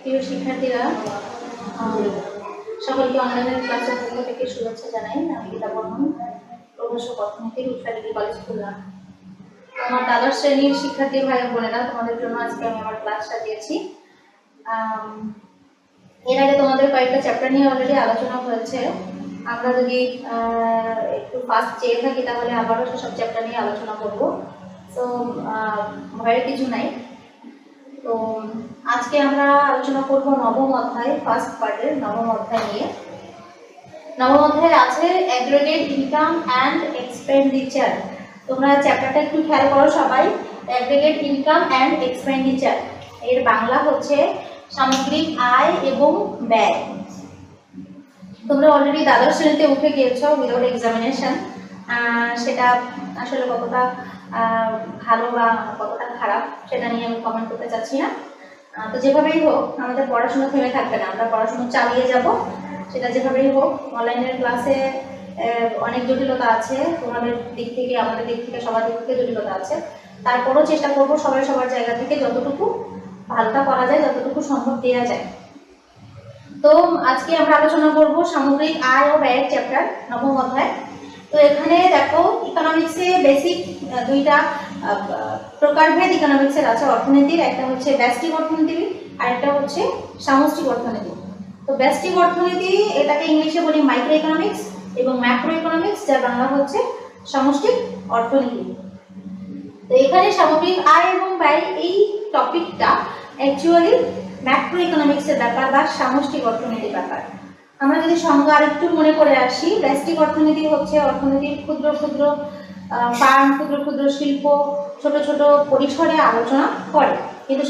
প্রিয় শিক্ষার্থীরা, সকলকে অনলাইনের ক্লাসের পক্ষ থেকে শুভেচ্ছা জানাই। আমি গীতা বর্মন, প্রভাষক অর্থনীতির উৎসা ডিগ্রি কলেজ খুলনা। আমার দ্বাদশ শ্রেণীর শিক্ষার্থী ভাই বোনেরা, তোমাদের জন্য আজকে আমি আমার ক্লাস সাজিয়েছি। এর আগে তোমাদের কয়েকটা চ্যাপ্টার নিয়ে অলরেডি আলোচনা হয়েছে। আমরা যদি একটু ফাস্ট চেয়ে থাকি তাহলে আবারও সেসব চ্যাপ্টার নিয়ে আলোচনা করবো। তো ভয়ের কিছু নাই। তো আজকে আমরা আলোচনা করব নবম অধ্যায়, ফার্স্ট পার্টের নবম অধ্যায় নিয়ে। নবম অধ্যায়ে আছে অ্যাগ্রিগেট ইনকাম অ্যান্ড এক্সপেন্ডিচার। তোমরা চ্যাপ্টারটা একটু খেয়াল করো সবাই। অ্যাগ্রিগেট ইনকাম অ্যান্ড এক্সপেন্ডিচার এর বাংলা হচ্ছে সামগ্রিক আয় এবং ব্যয়। তোমরা অলরেডি দ্বাদশ শ্রেণীতে উঠে গিয়েছো উইদাউট এক্সামিনেশন। সেটা আসলে কতটা ভালো বা কতটা খারাপ সেটা নিয়ে আমি কমেন্ট করতে চাচ্ছি না। তো যেভাবেই হোক আমাদের পড়াশোনা থেমে থাকবে না, আমরা পড়াশোনা চালিয়ে যাব। সেটা যেভাবেই হোক, অনলাইনের ক্লাসে অনেক জটিলতা আছে, তোমাদের দিক থেকে আমাদের দিক থেকে সবার দিক থেকে জটিলতা আছে। তারপরও চেষ্টা করব সবাই সবার জায়গা থেকে যতটুকু ভালোটা করা যায়, যতটুকু সম্ভব দেওয়া যায়। তো আজকে আমরা আলোচনা করব সামগ্রিক আয় ও ব্যয়ের চ্যাপ্টার, নবম অধ্যায়। তো এখানে দেখো ইকোনমিক্সে বেসিক দুইটা প্রকারভেদ ইকোনমিক্সের আছে অর্থনীতির। একটা হচ্ছে ব্যষ্টিক অর্থনীতি আর একটা হচ্ছে সামষ্টিক অর্থনীতি। তো ব্যষ্টিক অর্থনীতি এটাকে ইংলিশে বলি মাইক্রো ইকোনমিক্স, এবং ম্যাক্রো ইকোনমিক্স যার বাংলা হচ্ছে সমষ্টিক অর্থনীতি। তো এখানে সামগ্রিক আয় এবং ব্যয় এই টপিকটা অ্যাকচুয়ালি ম্যাক্রো ইকোনমিক্সের ব্যাপার বা সামষ্টিক অর্থনীতির ব্যাপার। আমরা যদি সংজ্ঞা আরেকটু মনে করে আসি, ব্যষ্টিক অর্থনীতি হচ্ছে অর্থনীতির ক্ষুদ্র ক্ষুদ্র ফার্ম, ক্ষুদ্র ক্ষুদ্র শিল্প, ছোট ছোট পরিসরে আলোচনা করে। কিন্তু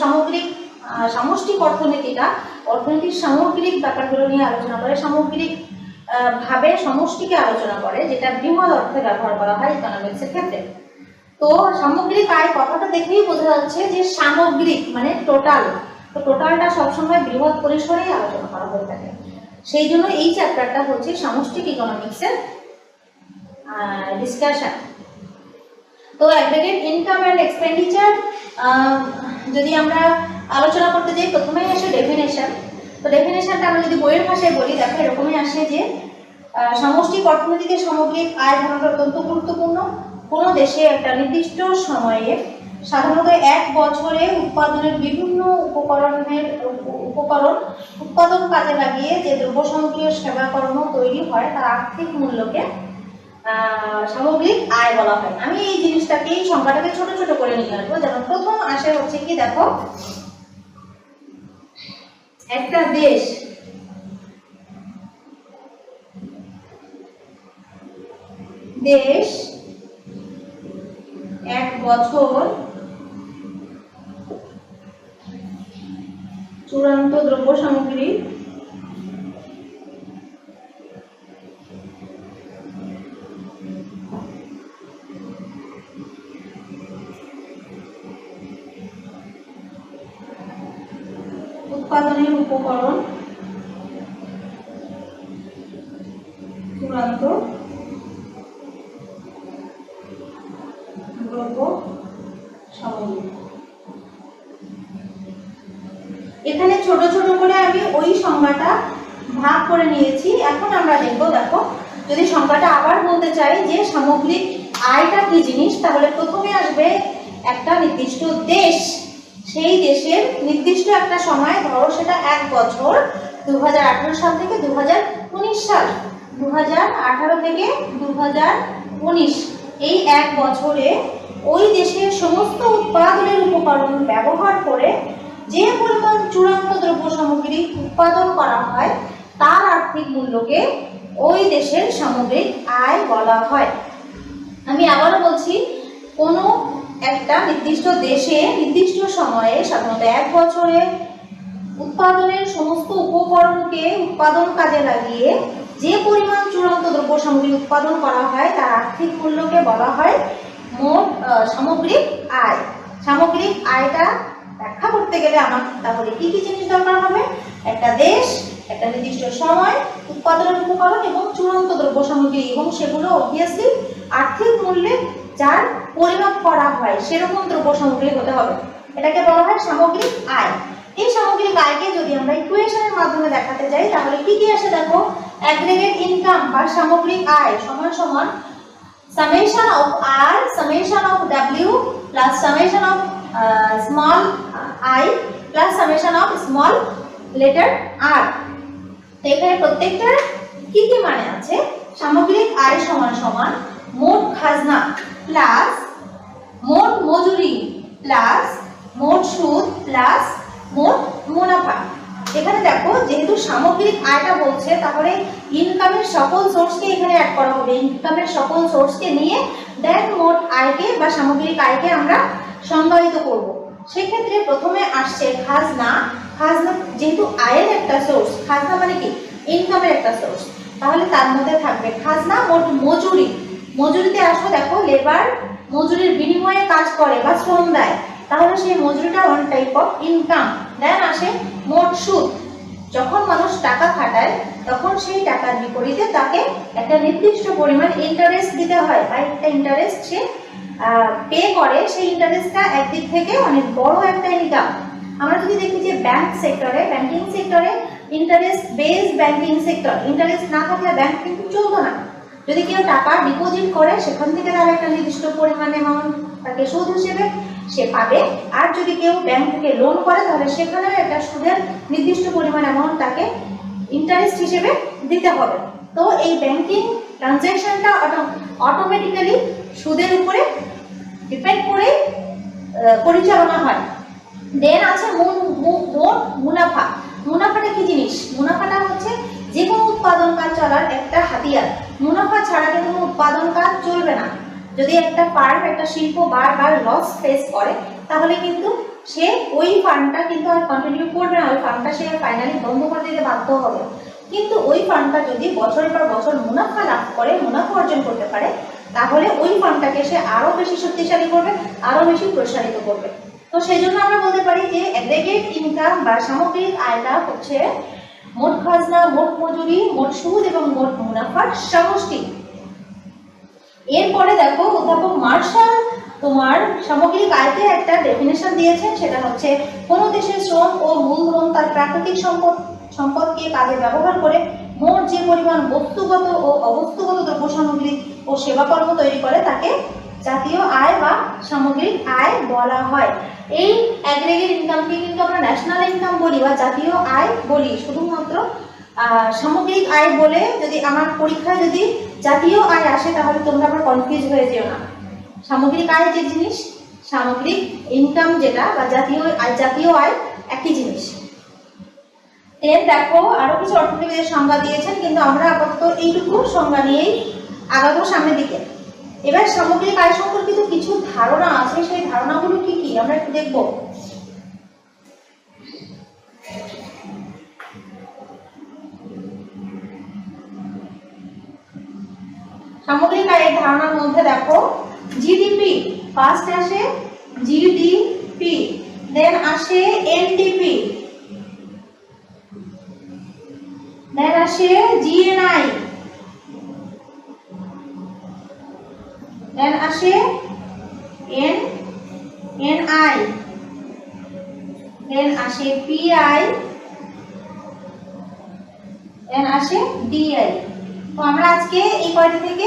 সামষ্টিক অর্থনীতিটা অর্থনীতির সামগ্রিক ব্যাপারগুলো নিয়ে আলোচনা করে, সামগ্রিক ভাবে সমষ্টিকে আলোচনা করে, যেটা বৃহৎ অর্থে ব্যবহার করা হয় ইকোনমিক্সের ক্ষেত্রে। তো সামগ্রিক আয় কথাটা দেখেই বোঝা যাচ্ছে যে সামগ্রিক মানে টোটাল। তো টোটালটা সবসময় বৃহৎ পরিসরেই আলোচনা করা হয়ে থাকে। সেই জন্য এই চ্যাপ্টারটা হচ্ছে সামষ্টিক ইকোনমিক্সের ডিসকাশন। তো অ্যাগ্রিগেট ইনকাম অ্যান্ড এক্সপেন্ডিচার যদি আমরা আলোচনা করতে যাই, প্রথমেই আসে ডেফিনেশন। তো ডেফিনেশনটা আমরা যদি বইয়ের ভাষায় বলি, দেখো এরকমই আসে যে সামষ্টিক অর্থনীতিতে সামগ্রিক আয় ধারণা অত্যন্ত গুরুত্বপূর্ণ। কোনো দেশে একটা নির্দিষ্ট সময়ে সাধারণত এক বছরে উৎপাদনের বিভিন্ন উৎপাদন কাজে লাগিয়ে যে দ্রব্য সামগ্রী ও সেবাকর্ম তৈরি হয় তার আর্থিক মূল্যকে সামগ্রিক আয় বলা হয়। আমি এই জিনিসটাকে এই সংখ্যাটাকে ছোট ছোট করে নিয়ে আসবো। যেমন প্রথম আসে হচ্ছে কি, দেখো একটা দেশ এক বছর চূড়ান্ত দ্রব্য সামগ্রী উৎপাদনের উপকরণ চূড়ান্ত দ্রব্য সামগ্রী। এখানে ছোট ছোট করে আমি ওই সংজ্ঞাটা ভাগ করে নিয়েছি। এখন আমরা দেখবো, দেখো যদি সংজ্ঞাটা আবার বলতে চাই যে সামগ্রিক আয়টা কি জিনিস, তাহলে প্রথমে আসবে একটা নির্দিষ্ট দেশ, সেই দেশের নির্দিষ্ট একটা সময়, ধরো সেটা এক বছর, 2018 সাল থেকে 2019 সাল, 2018 থেকে 2019, এই এক বছরে ওই দেশের সমস্ত উৎপাদনের উপকরণ ব্যবহার করে যে পরিমাণ চূড়ান্ত দ্রব্য সামগ্রী উৎপাদন করা হয় তার আর্থিক মূল্যকে ওই দেশের সামগ্রিক আয় বলা হয়। আমি আবারও বলছি, কোনো একটা নির্দিষ্ট দেশে নির্দিষ্ট সময়ে সাধারণত এক বছরে উৎপাদনের সমস্ত উপকরণকে উৎপাদন কাজে লাগিয়ে যে পরিমাণ চূড়ান্ত দ্রব্য সামগ্রী উৎপাদন করা হয় তার আর্থিক মূল্যকে বলা হয় মোট সামগ্রিক আয়। সামগ্রিক আয়টা ব্যাখ্যা করতে গেলে আমার তাহলে কি কি জিনিস দরকার হবে? একটা দেশ, একটা নির্দিষ্ট সময়, উৎপাদনের উপকরণ এবং চূড়ান্ত দ্রব্য সামগ্রী, এবং সেগুলো অবভিয়াসলি আর্থিক মূল্যে যার পরিমাপ করা হয় সেরকম দ্রব্য সামগ্রী হতে হবে। এটাকে বলা হয় সামগ্রিক আয়। এই সামগ্রিক আয়কে যদি আমরা ইকুয়েশনের মাধ্যমে দেখাতে যাই তাহলে কি কি আসে দেখো, অ্যাগ্রিগেট ইনকাম বা সামগ্রিক আয় সমান সমান summation of r summation of w plus summation of small I plus summation of small letter r। তো এখানে প্রত্যেকটা কি কি মানে আছে, সামগ্রিক আয় সমান সমান মোট খাজনা প্লাস মোট মজুরি প্লাস মোট সুদ প্লাস মোট মুনাফা। এখানে দেখো যেহেতু সামগ্রিক আয়টা বলছে তাহলে ইনকামের সকল সোর্সকে এখানে অ্যাড করা হবে, ইনকামের সকল সোর্সকে নিয়ে দেন মোট আয়কে বা সামগ্রিক আয়কে আমরা সংজ্ঞায়িত করব। সেক্ষেত্রে প্রথমে আসছে খাজনা। খাজনা যেহেতু আয়ের একটা সোর্স, খাজনা মানে কি ইনকামের একটা সোর্স, তাহলে তার মধ্যে থাকবে খাজনা। মোট মজুরি, মজুরিতে আসো দেখো লেবার মজুরির বিনিময়ে কাজ করে বা শ্রম দেয়, তাহলে সেই মজুরিটা ওয়ান টাইপ অফ ইনকাম। দেন আসে মোট সুদ, যখন মানুষ টাকা খাটায় তখন সেই টাকার বিপরীতে তাকে একটা নির্দিষ্ট পরিমাণ ইন্টারেস্ট দিতে হয় বা একটা ইন্টারেস্ট সে পে করে, সেই ইন্টারেস্টটা একদিক থেকে অনেক বড় একটা ইনকাম। আমরা যদি দেখি যে ব্যাংক সেক্টরে, ব্যাংকিং সেক্টরে interest base banking sector, interest না থাকলে ব্যাংক কিন্তু চলতো না। যদি কেউ টাকা ডিপোজিট করে সেখান থেকে তার একটা নির্দিষ্ট পরিমাণ অ্যামাউন্ট তাকে সুদ হিসেবে সে পাবে, আর যদি কেউ ব্যাংক থেকে লোন করে তাহলে সেখানেও একটা সুদের নির্দিষ্ট পরিমাণ অ্যামাউন্ট তাকে ইন্টারেস্ট হিসেবে দিতে হবে। তো এই ব্যাংকিং ট্রানজ্যাকশনটা অটোমেটিক্যালি সুদের উপরে ডিপেন্ড করে পরিচালনা হয়। দেন আছে মোট মুনাফা। মুনাফাটা কি জিনিস, মুনাফাটা হচ্ছে যে কোনো উৎপাদন কাজ চলার একটা হাতিয়ার। মুনাফা ছাড়া কিন্তু উৎপাদন কাজ চলবে না। যদি একটা ফার্ম, একটা শিল্প বারবার লস ফেস করে তাহলে কিন্তু সে ওই ফার্মটা কিন্তু আর কন্টিনিউ করবে না, ওই ফার্মটা সে ফাইনালি বন্ধ করে দিতে বাধ্য হবে। কিন্তু ওই ফার্মটা যদি বছরের পর বছর মুনাফা লাভ করে, মুনাফা অর্জন করতে পারে, তাহলে ওই ফার্মটাকে সে আরো বেশি শক্তিশালী করবে, আরো বেশি প্রসারিত করবে। তো সেই জন্য আমরা বলতে পারি যে অ্যাগ্রিগেট ইনকাম বা সামগ্রিক আয়টা হচ্ছে মোট খাজনা, মোট মজুরি, মোট সুদ এবং মোট মুনাফার সমষ্টি। এরপরে দেখো অধ্যাপক মার্শাল তোমার সামগ্রিক আয়কে একটা ডেফিনেশন দিয়েছেন, সেটা হচ্ছে কোন দেশের শ্রম ও মূলধন তার প্রাকৃতিক সম্পদকে কাজে ব্যবহার করে মোট যে পরিমাণ বস্তুগত ও অবস্তুগত দ্রব্য সামগ্রী ও সেবাকর্ম তৈরি করে তাকে জাতীয় আয় বা সামগ্রিক আয় বলা হয়। এই অ্যাগ্রিগেট ইনকামকে কিন্তু আমরা ন্যাশনাল ইনকাম বলি বা জাতীয় আয় বলি। শুধুমাত্র সামগ্রিক আয় বলে যদি আমার পরীক্ষায় যদি জাতীয় আয় আসে তাহলে তোমরা আবার কনফিউজ হয়ে যেও না। সামগ্রিক আয় যে জিনিস, সামগ্রিক ইনকাম যেটা বা জাতীয় আয় একই জিনিস। এর দেখো আরো কিছু অর্থনীতিবিদের সংজ্ঞা দিয়েছেন, কিন্তু আমরা আপাতত এইটুকু সংজ্ঞা নিয়েই আগাবো সামনের দিকে। এবার সামগ্রিক আয় সম্পর্কিত কিছু ধারণা আছে, সেই ধারণাগুলো কি কি আমরা একটু দেখব। সামগ্রিক আয়ের ধারণার মধ্যে দেখো জিডিপি, ফার্স্ট আসে জিডিপি, দেন আসে এনডিপি, দেন আসে জিএনআই, দেন আসে এনআই, দেন আসে পিআই, দেন আসে ডিআই। তো আমরা আজকে এই কয়টা থেকে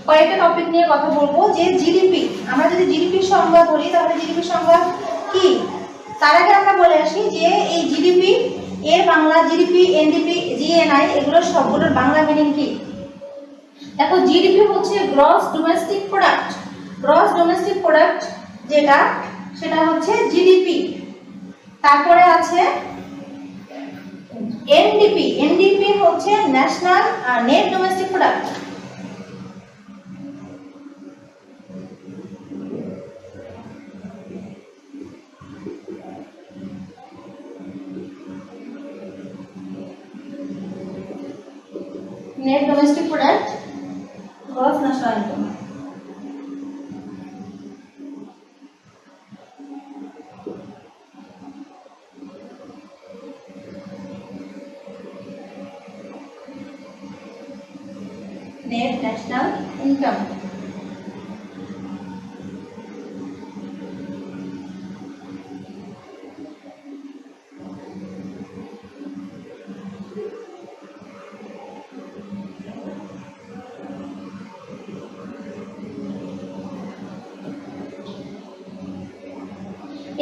কয়েকটা টপিক নিয়ে কথা বলবো। যে জিডিপি, আমরা যদি জিডিপির সংজ্ঞা ধরি তাহলে জিডিপির সংজ্ঞা কি, তার আগে আমরা বলে আসি যে এই জিডিপি এর বাংলা, জিডিপি, এনডিপি, জিএনআই এগুলোর সবগুলোর বাংলা মিনিং কি। দেখো জিডিপি হচ্ছে gross domestic product, gross domestic product যেটা সেটা হচ্ছে জিডিপি। তারপরে আছে এনডিপি, এনডিপি হচ্ছে national net domestic product. Net domestic product, gross national income. Net national income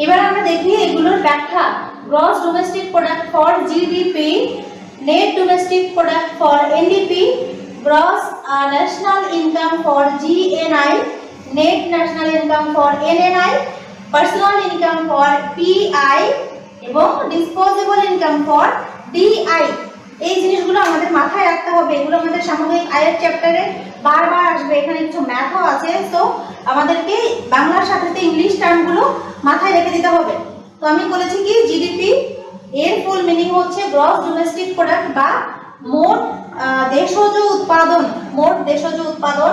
এবার আমরা দেখি এগুলোর ব্যাখ্যা। Gross domestic product for GDP, net domestic product for NDP, gross national income for GNI, net national income for NNI, personal income for PI এবং disposable income for DI. এই জিনিসগুলো আমাদের মাথায় রাখতে হবে। এগুলো আমাদের সামগ্রিক আয়ের চ্যাপ্টারে বারবার আসবে। এখানে কিছু ম্যাথও আছে, তো আমাদেরকে বাংলার সাথে সাথে ইংলিশ টার্মগুলো মাথায় রেখে দিতে হবে। তো আমি বলেছি কি জিডিপি এর ফুল মিনিং হচ্ছে গ্রস ডোমেস্টিক প্রোডাক্ট বা মোট দেশজ উৎপাদন, মোট দেশজ উৎপাদন,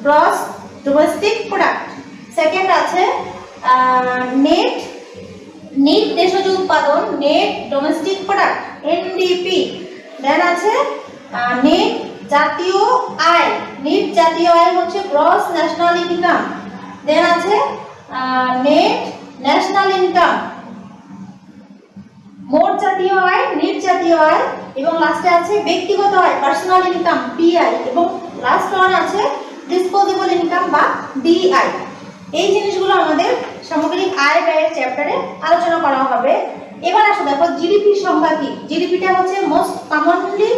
গ্রস ডোমেস্টিক প্রোডাক্ট। সেকেন্ড আছে নেট নিট দেশজ উৎপাদন, নেট ডোমেস্টিক প্রোডাক্ট এনডিপি। দেন আছে নেট জাতীয় আয়, নেট জাতীয় আয় হচ্ছে গ্রস ন্যাশনাল ইনকাম। দেন আছে নেট ন্যাশনাল ইনকাম, মোট জাতীয় আয়, নেট জাতীয় আয়, এবং লাস্টে আছে ব্যক্তিগত আয় পার্সোনাল ইনকাম পিআই, এবং লাস্ট ওয়ান আছে ডিসপোজেবল ইনকাম বা ডিআই। এই জিনিসগুলো আমাদের সামগ্রিক আয় ব্যয়ের চ্যাপ্টারে আলোচনা করা হবে। এবার আসো দেখো জিডিপির সংজ্ঞা কি। জিডিপিটা হচ্ছে মোস্ট কমনলি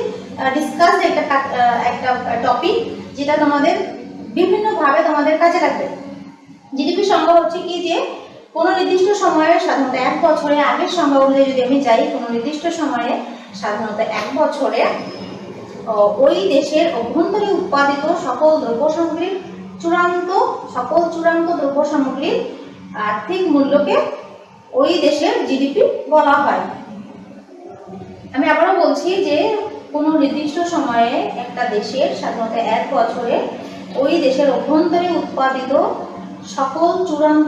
ডিসকাসড একটা টপিক, যেটা তোমাদের বিভিন্নভাবে তোমাদের কাজে লাগবে। জিডিপির সংজ্ঞা হচ্ছে কি যে কোনো নির্দিষ্ট সময়ে, সাধারণত 1 বছরে, আগের সংজ্ঞা অনুযায়ী যদি আমি যাই, কোনো নির্দিষ্ট সময়ে সাধারণত 1 বছরে ওই দেশের অভ্যন্তরে উৎপাদিত সকল দ্রব্য সামগ্রীর চূড়ান্ত দ্রব্য সামগ্রীর আর্থিক মূল্যকে ওই দেশের জিডিপি বলা হয়। আমি আবারও বলছি যে কোনো নির্দিষ্ট সময়ে একটা দেশের, সাধারণত 1 বছরে, ওই দেশের অভ্যন্তরে উৎপাদিত সকল চূড়ান্ত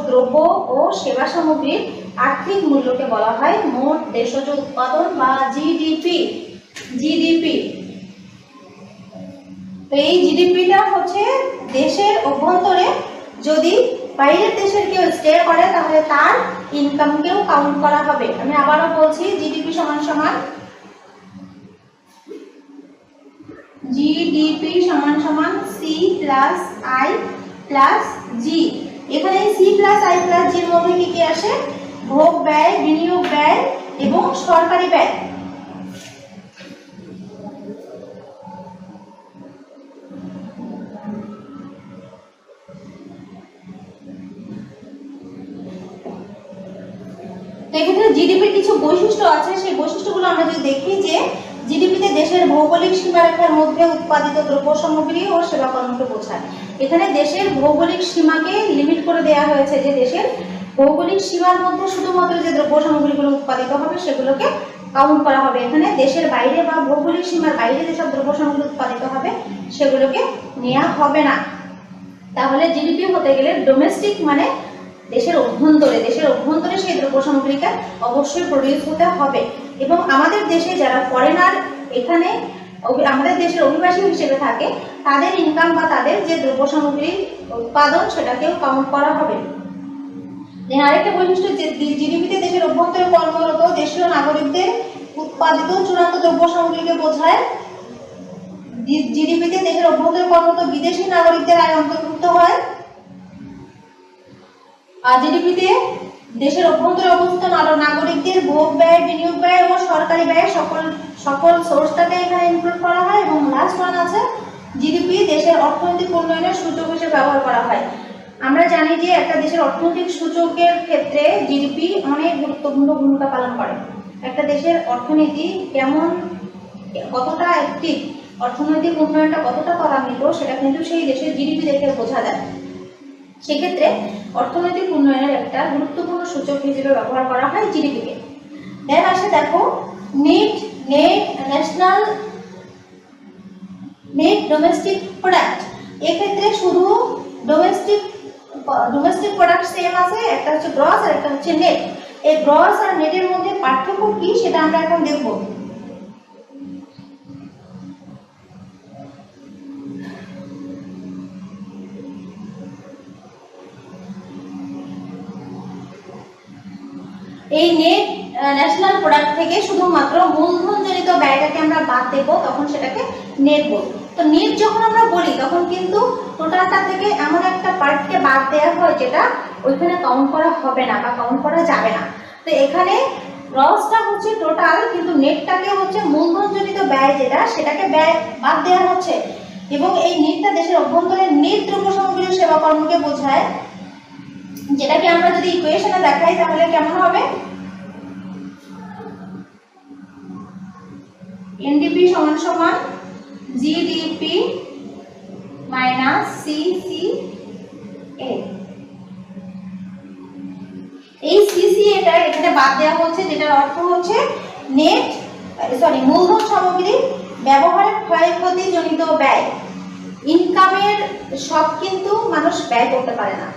দ্রব্য ও সেবা সামগ্রীর আর্থিক মূল্যকে বলা হয় মোট দেশজ উৎপাদন বা জিডিপি। তো এই জিডিপিটা হচ্ছে দেশের অভ্যন্তরে যদি বাইরের দেশের কেউ স্টে করে তাহলে তার ইনকামকেও কাউন্ট করা হবে। আমি আবারও বলছি জিডিপি সমান সমান সি প্লাস আই প্লাস জি। এখানে সি প্লাস আই প্লাস জির মধ্যে কি কি আসে? ভোগ ব্যয়, বিনিয়োগ ব্যয় এবং সরকারি ব্যয়। এক্ষেত্রে জিডিপির কিছু বৈশিষ্ট্য আছে, সেই বৈশিষ্ট্যগুলো আমরা যদি দেখি যে জিডিপিতে দেশের ভৌগোলিক সীমারেখার মধ্যে উৎপাদিত দ্রব্য সামগ্রী ও সেবা কর্মকে বোঝায়। এখানে দেশের ভৌগোলিক সীমাকে লিমিট করে দেওয়া হয়েছে, যে দেশের ভৌগোলিক সীমার মধ্যে শুধুমাত্র যে দ্রব্য সামগ্রীগুলো উৎপাদিত হবে সেগুলোকে কাউন্ট করা হবে। এখানে দেশের বাইরে বা ভৌগোলিক সীমার বাইরে যেসব দ্রব্য সামগ্রী উৎপাদিত হবে সেগুলোকে নেওয়া হবে না। তাহলে জিডিপি হতে গেলে ডোমেস্টিক মানে দেশের অভ্যন্তরে সেই দ্রব্য সামগ্রীকে অবশ্যই প্রডিউস হতে হবে। এবং আমাদের দেশে যারা ফরেনার এখানে আমাদের দেশের অভিবাসী হিসেবে থাকে, তাদের ইনকাম বা তাদের যে দ্রব্য সামগ্রীর উৎপাদন সেটাকেও কাউন্ট করা হবে। আরেকটা বৈশিষ্ট্য যে জিডিপিতে দেশের অভ্যন্তরে কর্মরত দেশীয় নাগরিকদের উৎপাদিত চূড়ান্ত দ্রব্য সামগ্রীকে বোঝায়। জিডিপিতে দেশের অভ্যন্তরে কর্মরত বিদেশি নাগরিকদের আয় অন্তর্ভুক্ত হয়। আর জিডিপিতে দেশের অভ্যন্তরে অবস্থিত নাগরিকদের ভোগ ব্যয়, বিনিয়োগ ব্যয় এবং সরকারি ব্যয় সকল সোর্সটাকে এখানে ইনক্লুড করা হয়। এবং লাস্ট ওয়ান আছে জিডিপি দেশের অর্থনৈতিক উন্নয়নের সূচক হিসেবে ব্যবহার করা হয়। আমরা জানি যে একটা দেশের অর্থনৈতিক সূচকের ক্ষেত্রে জিডিপি অনেক গুরুত্বপূর্ণ ভূমিকা পালন করে। একটা দেশের অর্থনীতি কতটা অ্যাক্টিভ, অর্থনৈতিক উন্নয়নটা কতটা ত্বরান্বিত, সেটা কিন্তু সেই দেশের জিডিপি দেখে বোঝা যায়। সেক্ষেত্রে অর্থনৈতিক উন্নয়নের একটা গুরুত্বপূর্ণ সূচক হিসেবে ব্যবহার করা হয় জিডিপিকে। দেন আসে দেখো নেট ডোমেস্টিক প্রোডাক্ট। এক্ষেত্রে শুধু ডোমেস্টিক প্রোডাক্ট সেম আছে, একটা হচ্ছে গ্রস আর একটা হচ্ছে নেট। এই গ্রস আর নেটের মধ্যে পার্থক্য কি সেটা আমরা এখন দেখব। এই নেট ন্যাশনাল প্রোডাক্ট থেকে শুধুমাত্র মূলধনজনিত ব্যয়টাকে আমরা বাদ দেব, তখন সেটাকে নেট বলবো। তো নেট যখন আমরা বলি তখন কিন্তু টোটালটা থেকে এমন একটা পার্টকে বাদ বাদ দেওয়া হয় যেটা ওইখানে কাউন্ট করা হবে না বা কাউন্ট করা যাবে না। তো এখানে গ্রসটা হচ্ছে টোটাল, কিন্তু নেটটাকে হচ্ছে মূলধনজনিত ব্যয় যেটা সেটাকে ব্যয় বাদ দেওয়া হচ্ছে। এবং এই নেটটা দেশের অভ্যন্তরে নেট দ্রব্য সামগ্রী সেবা কর্মকে বোঝায়, যেটাকে আমরা যদি ইকুয়েশনে দেখাই তাহলে কেমন হবে, এনডিপি সমান সমান জিডিপি মাইনাস সিসিএ। এই সিসিএ টা এখানে বাদ দেওয়া হচ্ছে, যেটার অর্থ হচ্ছে নেট মূলধন সামগ্রী ব্যবহারের ক্ষয়ক্ষতি জনিত ব্যয়। ইনকামের সব কিন্তু মানুষ ব্যয় করতে পারে না,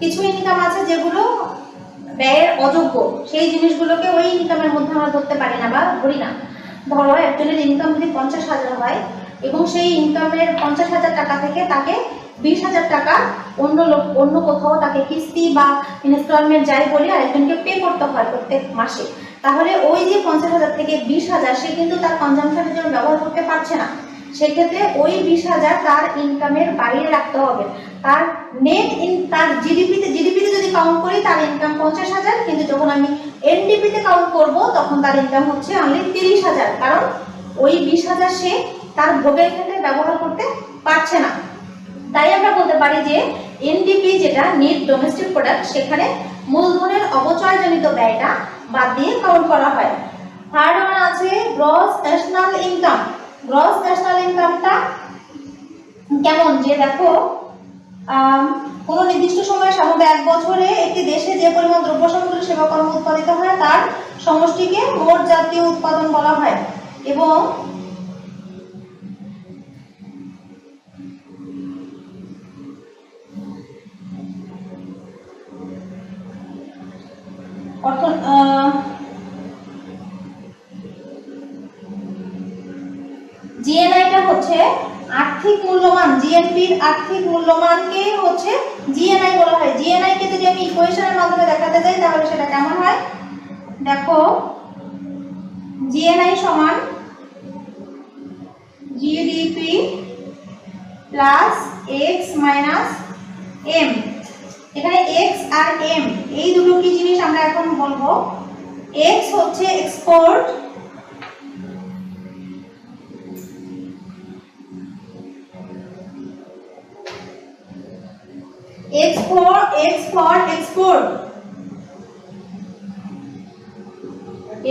কিছু ইনকাম আছে যেগুলো ব্যয়ের অযোগ্য, সেই জিনিসগুলোকে ওই ইনকামের মধ্যে আমরা ধরতে পারি না বা ধরি না। ধরো একজনের ইনকাম যদি 50,000 হয় এবং সেই ইনকামের 50,000 টাকা থেকে তাকে 20,000 টাকা অন্য কোথাও তাকে কিস্তি বা ইনস্টলমেন্ট যাই বলি আরেকজনকে পে করতে হয় প্রত্যেক মাসে, তাহলে ওই যে 50,000 থেকে 20,000 সে কিন্তু তার কনজাম্পশনের জন্য ব্যবহার করতে পারছে না। সেক্ষেত্রে ওই 20,000 তার ইনকামের বাইরে রাখতে হবে। তার নেট তার জিডিপিতে যদি কাউন্ট করি তার ইনকাম 50,000, কিন্তু যখন আমি এনডিপিতে কাউন্ট করব তখন তার ইনকাম হচ্ছে অনলি 30,000, কারণ ওই 20,000 সে তার ভোগের ক্ষেত্রে ব্যবহার করতে পারছে না। তাই আমরা বলতে পারি যে এনডিপি যেটা নেট ডোমেস্টিক প্রোডাক্ট, সেখানে মূলধনের অপচয়জনিত ব্যয়টা বাদ দিয়ে কাউন্ট করা হয়। থার্ড ওয়ান আছে gross national income. Gross national ইনকামটা কেমন, যে দেখো কোনো নির্দিষ্ট সময়ে সাধারণত এক বছরে একটি দেশে যে পরিমাণ দ্রব্য সামগ্রী সেবা কর্ম উৎপাদিত হয় তার সমষ্টিকে মোট জাতীয় উৎপাদন বলা হয়। এবং জিএনআইটা হচ্ছে আর্থিক মূল্যমান, জিএনপির আর্থিক মূল্যমানকে হচ্ছে জিএনআই বলা হয়। জিএনআই কে যদি আমি ইকুয়েশনের মাধ্যমে দেখাতে যাই তাহলে সেটা কেমন হয়, দেখো জিএনআই সমান GDP plus X minus M. এখানে এক্স আর এম এই দুটো কি জিনিস আমরা এখন বলবো। এক্স হচ্ছে export, export,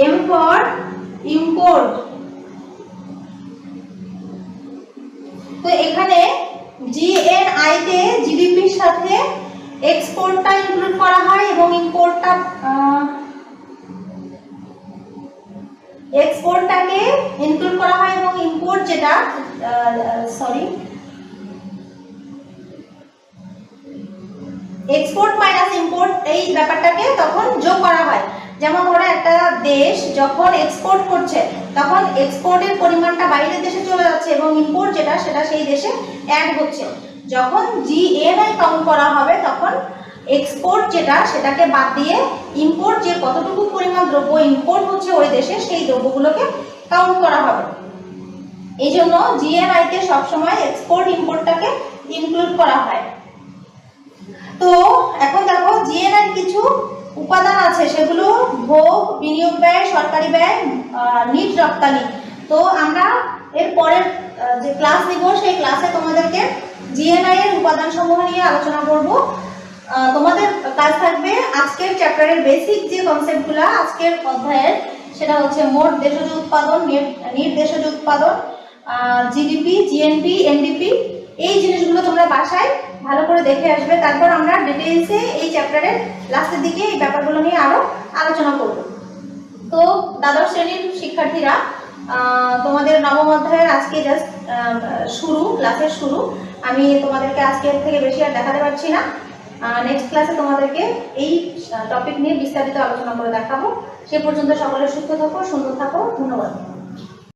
M for import। তো এখানে জিএনআই তে জিডিপির সাথে এক্সপোর্টটা ইনক্লুড করা হয় এবং এক্সপোর্টটাকে ইনক্লুড করা হয় এবং ইম্পোর্ট যেটা এক্সপোর্ট মাইনাস ইম্পোর্ট এই ব্যাপারটাকে তখন যোগ করা হয়। যেমন ধরো একটা দেশ যখন এক্সপোর্ট করছে তখন এক্সপোর্টের পরিমাণটা বাইরের দেশে চলে যাচ্ছে এবং ইম্পোর্ট যেটা সেটা সেই দেশে অ্যাড হচ্ছে। যখন জিএনআই কাউন্ট করা হবে তখন এক্সপোর্ট যেটা সেটাকে বাদ দিয়ে ইম্পোর্ট যে কতটুকু পরিমাণ দ্রব্য ইম্পোর্ট হচ্ছে ওই দেশে সেই দ্রব্যগুলোকে কাউন্ট করা হবে। এই জন্য জিএনআই তে সবসময় এক্সপোর্ট ইম্পোর্টটাকে ইনক্লুড করা হয়। তো এখন দেখো জিএনআই কিছু উপাদান আছে, সেগুলো ভোগ, বিনিয়োগ ব্যয়, সরকারি ব্যয়, নিট রপ্তানি। তো আমরা এর পরের যে ক্লাস নিব সেই ক্লাসে তোমাদেরকে জিএনআই এর উপাদান সমূহ নিয়ে আলোচনা করব। তোমাদের কাজ থাকবে আজকের চ্যাপ্টারের বেসিক যে কনসেপ্টগুলো আজকের অধ্যায়ের, সেটা হচ্ছে মোট দেশজ উৎপাদন, নিট দেশজ উৎপাদন, জিডিপি, জিএনপি, এনডিপি, এই জিনিসগুলো তোমরা বাসায় ভালো করে দেখে আসবে। তারপর আমরা ডিটেইলসে এই চ্যাপ্টারের লাস্টের দিকে এই ব্যাপারগুলো নিয়ে আরো আলোচনা করব। তো দ্বাদশ শ্রেণীর শিক্ষার্থীরা, তোমাদের নবম অধ্যায়ের আজকে জাস্ট ক্লাসের শুরু। আমি তোমাদেরকে আজকের থেকে বেশি আর দেখাতে পারছি না। নেক্সট ক্লাসে তোমাদেরকে এই টপিক নিয়ে বিস্তারিত আলোচনা করে দেখাবো। সে পর্যন্ত সকলে সুস্থ থাকো, সুন্দর থাকো। ধন্যবাদ।